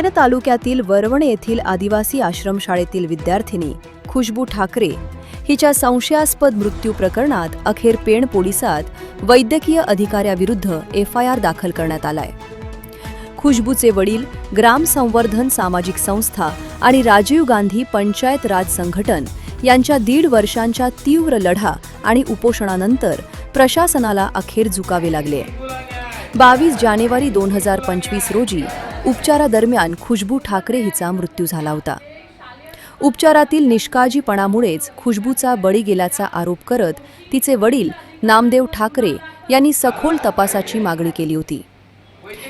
पेण तालुक्यातील वरवण येथील आदिवासी आश्रमशाळेतील विद्यार्थिनी खुशबू ठाकरे हिच्या संशयास्पद मृत्यू प्रकरणात अखेर पेण पोलिसात वैद्यकीय अधिकाऱ्याविरुद्ध FIR दाखल करण्यात आलाय। खुशबूचे वडील ग्राम संवर्धन सामाजिक संस्था आणि राजीव गांधी पंचायत राज संघटन यांच्या 1.5 वर्षांच्या तीव्र लढा आणि उपोषणानंतर प्रशासनाला अखेर झुकावे लागले। 22 जानेवारी 2025 रोजी उपचारादरम्यान खुशबू ठाकरे हिचा मृत्यू झाला होता। उपचारातील निष्काळजीपणामुळेच खुशबूचा बळी गेल्याचा आरोप करत तिचे वडील नामदेव ठाकरे यांनी सखोल तपासाची मागणी केली होती।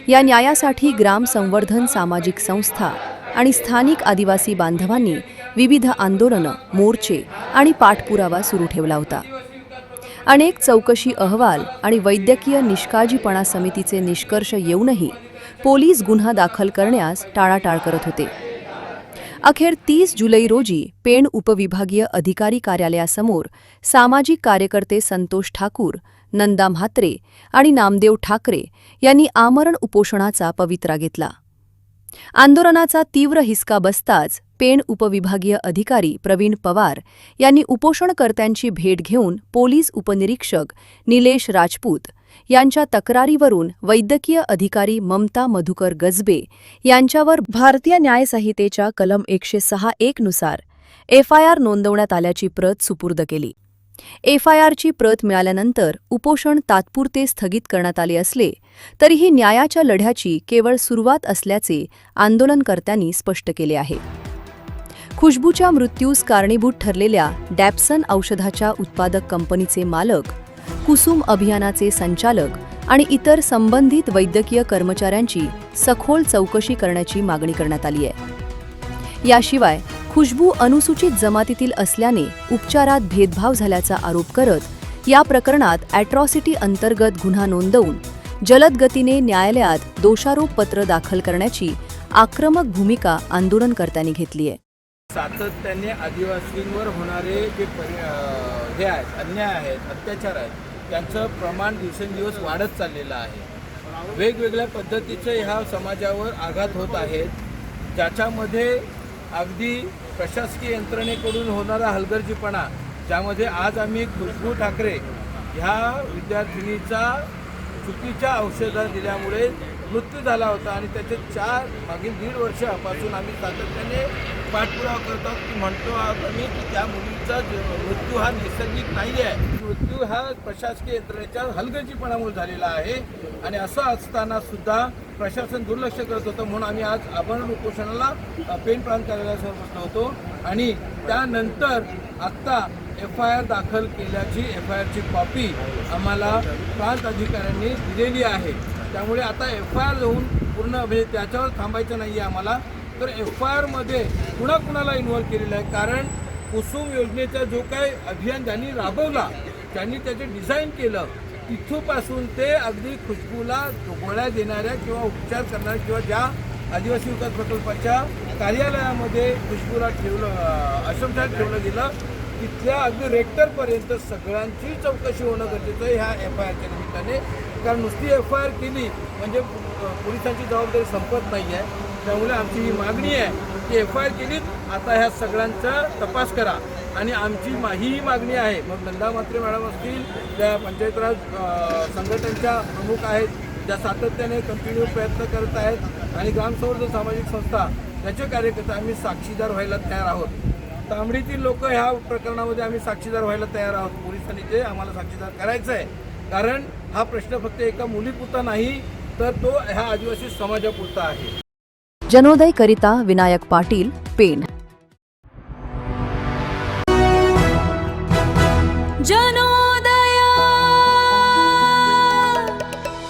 या न्यायासाठी ग्राम संवर्धन सामाजिक संस्था आणि स्थानिक आदिवासी बांधवांनी विविध आंदोलनं, मोर्चे आणि पाठपुरावा सुरू ठेवला होता। अनेक चौकशी अहवाल आणि वैद्यकीय निष्काळजीपणा समितीचे निष्कर्ष येऊनही पोलीस गुन्हा दाखल करण्यास टाळाटाळ करत होते। अखेर 30 जुलै रोजी पेण उपविभागीय अधिकारी कार्यालयासमोर सामाजिक कार्यकर्ते संतोष ठाकूर, नंदा म्हात्रे आणि नामदेव ठाकरे यांनी आमरण उपोषणाचा पवित्रा घेतला। आंदोलनाचा तीव्र हिसका बसताच पेण उपविभागीय अधिकारी प्रवीण पवार यांनी उपोषणकर्त्यांची भेट घेऊन पोलीस उपनिरीक्षक निलेश राजपूत यांच्या तक्रारीवरून वैद्यकीय अधिकारी ममता मधुकर गजबे यांच्यावर भारतीय न्याय संहितेच्या कलम 106(1) नुसार FIR नोंदवण्यात आल्याची प्रत सुपूर्द केली। FIRची प्रत मिळाल्यानंतर उपोषण तात्पुरते स्थगित करण्यात आले असले तरीही न्यायाच्या लढ्याची केवळ सुरुवात असल्याचे आंदोलनकर्त्यांनी स्पष्ट केले आहे। खुशबूच्या मृत्यूस कारणीभूत ठरलेल्या डॅप्सन औषधाच्या उत्पादक कंपनीचे मालक, कुसुम अभियानाचे संचालक आणि इतर संबंधित वैद्यकीय कर्मचाऱ्यांची सखोल चौकशी करण्याची मागणी करण्यात आली आहे। याशिवाय खुशबू अनुसूचित जमातीतील असल्याने उपचारात भेदभाव झाल्याचा आरोप करत या प्रकरणात अॅट्रॉसिटी अंतर्गत गुन्हा नोंदवून जलद गतीने न्यायालयात दोषारोप पत्र दाखल करण्याची आक्रमक भूमिका आंदोलनकर्त्यांनी घेतली आहे। सातत्याने आदिवासींवर होणारे जे हे आहेत, अन्याय आहेत, अत्याचार आहेत, त्यांचं प्रमाण दिवसेंदिवस वाढत चाललेलं आहे। वेगवेगळ्या पद्धतीचे ह्या समाजावर आघात होत आहेत, ज्याच्यामध्ये अगदी प्रशासकीय यंत्रणेकडून होणारा हलगर्जीपणा, ज्यामध्ये आज आम्ही खुशबू ठाकरे ह्या विद्यार्थिनीचा चुकीच्या औषधं दिल्यामुळे मृत्यू झाला होता आणि त्याचे मागील 1.5 वर्षापासून आम्ही सातत्याने पाठपुरावा करत आहोत की म्हणतो आहोत आम्ही की त्या मुलीचा मृत्यू हा नैसर्गिक नाही आहे, मृत्यू हा प्रशासकीय यंत्रणेच्या हलगर्जीपणामुळे झालेला आहे। आणि असं असताना सुद्धा प्रशासन दुर्लक्ष करत होतं, म्हणून आम्ही आज आमरण उपोषणाला पेण प्रांत कार्यालयासमोर बसलो होतो आणि त्यानंतर आत्ता FIR दाखल केल्याची FIRची कॉपी आम्हाला प्रांत अधिकाऱ्यांनी दिलेली आहे। त्यामुळे आता FIR होऊन पूर्ण म्हणजे त्याच्यावर थांबायचं नाही आहे आम्हाला, तर FIRमध्ये कुणाकुणाला इन्व्हॉल्व केलेलं आहे। कारण कुसुम योजनेचा जो काही अभियान ज्यांनी राबवला, ज्यांनी त्याचे डिझाईन केलं, तिथूपासून ते अगदी खुशबूला गोळ्या देणाऱ्या किंवा उपचार करणाऱ्या किंवा ज्या आदिवासी विकास प्रकल्पाच्या कार्यालयामध्ये खुशबूला आश्रमशाळेत ठेवलं गेलं, तिथल्या अगदी रेक्टरपर्यंत सगळ्यांची चौकशी होणं गरजेचं आहे ह्या FIRच्या निमित्ताने। कारण नुसती FIR केली म्हणजे पोलिसांची जबाबदारी संपत नाही आहे। त्यामुळे आमची ही मागणी आहे की FIR केलीच, आता ह्या सगळ्यांचा तपास करा आणि आमची ही मागणी आहे। मग नंदा म्हात्रे मॅडम असतील, त्या पंचायत राज संघटनेच्या प्रमुख आहेत, ज्या सातत्याने कंटिन्यू प्रयत्न करत आहेत, आणि ग्रामसंवर्धन सामाजिक संस्था याचे कार्यकर्ते आम्ही साक्षीदार व्हायला तयार आहोत। तांबडीतील लोक ह्या प्रकरणामध्ये आम्ही साक्षीदार व्हायला तयार आहोत। पोलिसांनी ते आम्हाला साक्षीदार करायचं आहे, कारण हा प्रश्न फक्त एका मुलीपुरता नाही, तर तो ह्या आदिवासी समाजापुरता आहे। जनोदय करिता विनायक पाटील, पेण। जनोदय।